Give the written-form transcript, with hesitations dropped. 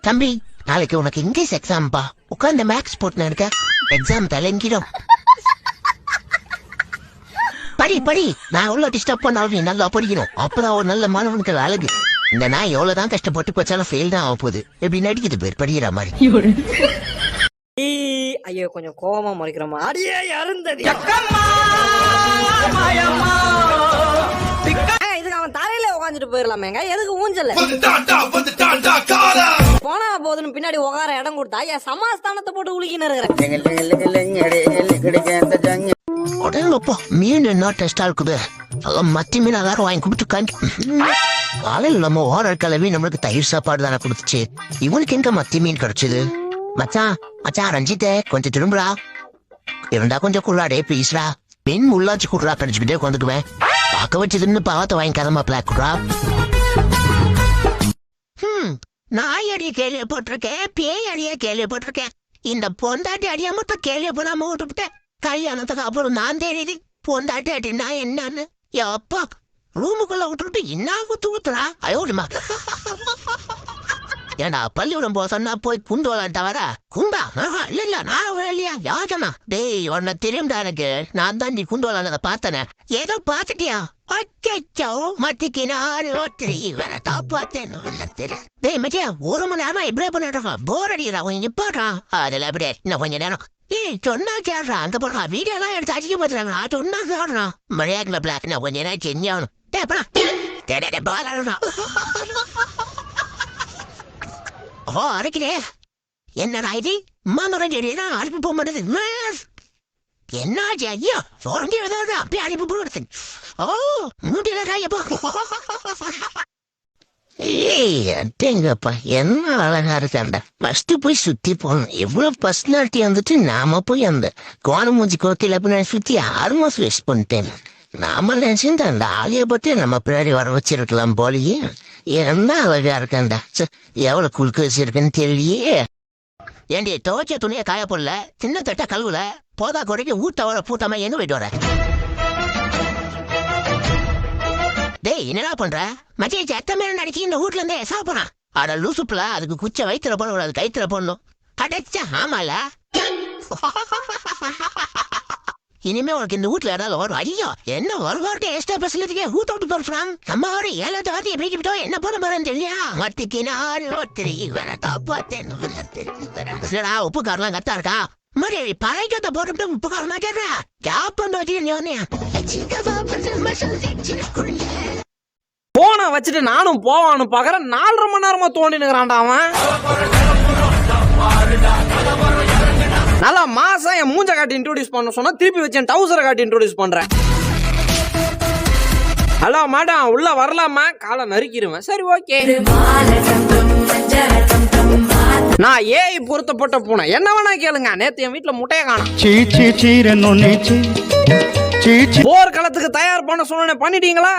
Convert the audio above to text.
தம்பி, நாளைக்கு உனக்கு இங்கிலீஷ் எக்ஸாம்பா. உட்காந்து மேக்ஸ் போட்டுன்னு இருக்க, எக்ஸாம் தலைங்கிடும். படி நான் எவ்வளவு டிஸ்டர்ப் பண்ணாலும் நீ நல்லா படிக்கணும். அப்பதான் ஒரு நல்ல மாணவனுக்கு அழகு. இந்த நான் எவ்வளவுதான் கஷ்டப்பட்டு போச்சாலும் ஃபெயில் தான் ஆக போகுது. எப்படி நடிக்குது பேர் படிக்கிற மாதிரி. ஐயோ கொஞ்சம் கோபமா முறைக்கிறோமா? அடியே அருந்ததி இதுக்கு அவன் தரையில உட்காந்துட்டு போயிடலாமேங்க. எதுக்கு ஊஞ்சல் போனா போதுன்னு பின்னாடி உட்கார இடம் கொடுத்தா என் சமாஸ்தானத்தை போட்டு உலுக்கின்னு இருக்கிறேன். உடனப்போ மீன் என்ன டெஸ்டா இருக்குது. மத்தி மீன் எல்லாரும் வாங்கி கொடுத்து காலையில் நம்ம ஓரல் கிளவி நம்மளுக்கு தயிர் சாப்பாடு தானே கொடுத்துச்சு. இவனுக்கு எங்க மத்தி மீன் கிடைச்சது? மச்சான் ரஞ்சித்தே கொஞ்சம் திரும்புறா. இருந்தா கொஞ்சம் குள்ளாடே ப்ளீஸ்ரா. மீன் உள்ளாச்சு குடுறா, கடிச்சுக்கிட்டே கொண்டுக்குவேன். பார்க்க வச்சதுன்னு பாவத்தை வாங்கிக்காதமா பிளாக் குடுறா. நாய் அடிய கேள்விப்பட்டிருக்கேன், பேய் அடிய கேள்விப்பட்டிருக்கேன். இந்த பொண்டாட்டி அடியா மட்டும் கேள்விப்படாம விட்டுவிட்டேன். கல்யாணத்துக்கு அப்புறம் நான் தெரியுது பொண்டாட்டி அடினா என்னன்னு. அப்பா ரூமுக்குள்ள விட்டுட்டு என்ன ஊத்துறா? அயோடிமா ஏண்டா பள்ளிக்கூடம் போக சொன்னா போய் குண்டு விளாண்டா வர குண்டா? இல்ல நான் இல்லையா யாஜமா? டேய் உன்னை தெரியும்டா எனக்கு. நான் தான் நீ குண்டு விளாண்டதை பார்த்தனே. ஏதோ பார்த்துட்டியா? அச்சோ மத்திக்கு நாலு ஒத்திரி வேற காப்பாத்தேன். டேய் மச்சியா, ஒரு மணி நேரமா இப்படியே பண்ணிட்டு போர் அடிக்கிறா. கொஞ்சம் நிப்பாடுறான். அதில் அப்படியே இன்னும் கொஞ்ச நேரம். ஏய் சொன்னா கேடுறான். அங்க போடுறா வீடியோ எல்லாம் எடுத்து அதிகப்படுத்துறாங்க. சொன்னா கேடுறான். மழையாக்கல பிளாக் நான் கொஞ்ச நேரம் செஞ்சாகணும். ஓ அரைக்கிறே என்னடா இது? மனோரஞ்சனா அனுப்பி போக மாட்டேது. என்னாச்சு ஐயோ? சொரண்டி அப்படியே அனுப்பி போடுறது. ஓ முடியலப்பா. ஏங்கப்பா என்ன அழகா இருக்காண்டா. ஃபர்ஸ்ட் போய் சுத்தி போகணும். எவ்வளவு பர்சனாலிட்டி வந்துட்டு நாம போய் அந்த கோணமூஞ்சி கோத்தில போய் சுத்தி 6 மாசம் வேஸ்ட் பண்ணிட்டேன். நாம நினைச்சிருந்த அந்த ஆலியை பத்தி நம்ம பின்னாடி வர வச்சிருக்கலாம் போலியே. என்ன அழகா இருக்காண்டா. எவ்வளவு குளுக்க வச்சிருக்குன்னு தெரியலையே. ஏண்டி துவைச்ச துணியை காய போடல, சின்ன தட்ட கழுவுல, போதா குறைக்கு ஊட்ட பூட்டாம எங்க போயிட்டு வர? டேய் என்னடா பண்ற? மத்திய சத்தமே நடிச்சு இந்த வீட்டுல இருந்தே சாப்பிடறான். அட லூசுப்புல, அதுக்கு குச்ச வயிற்றுல போடணும், அது கைத்துல போடணும். அடைச்சா ஆமால. இனிமே உனக்கு இந்த வீட்டுல ஏதாவது வரும். ஐயோ என்ன ஒரு வார்த்தை எக்ஸ்ட்ரா ஃபெசிலிட்டிக்கே ஊட்ட விட்டு போறான். நம்ம ஒரு 7 வார்த்தை எப்படி விட்டோம் என்ன போட போறேன்னு தெரியலையா? மத்திக்கு நாலு ஒத்திரி வேற காப்பாத்தேன். உப்பு காரெல்லாம் கத்தா இருக்கா? மாதிரி பழைக்கத்தை போட்டு உப்பு கார மாட்டேறா. கேப் பண்ண போனை வச்சுட்டு நானும் போவான்னு பாக்குறேன். 4.5 மணி நேரமா தோண்டினுக்கிறான்டா அவன். நல்லா மாசம் என் மூஞ்ச காட்டி இன்ட்ரோடியூஸ் பண்ண சொன்னா திருப்பி வச்சு என் டவுசரை காட்டி இன்ட்ரோடியூஸ் பண்றேன். ஹலோ மேடம் உள்ள வரலாமா? காலை நறுக்கிடுவேன். சரி ஓகே. நான் ஏஐ பொருத்தப்பட்ட பூனை. என்ன வேணா கேளுங்க. நேத்து என் வீட்டுல முட்டைய காணோம். போர்க்களத்துக்கு தயார் பண்ண சொன்ன பண்ணிட்டீங்களா?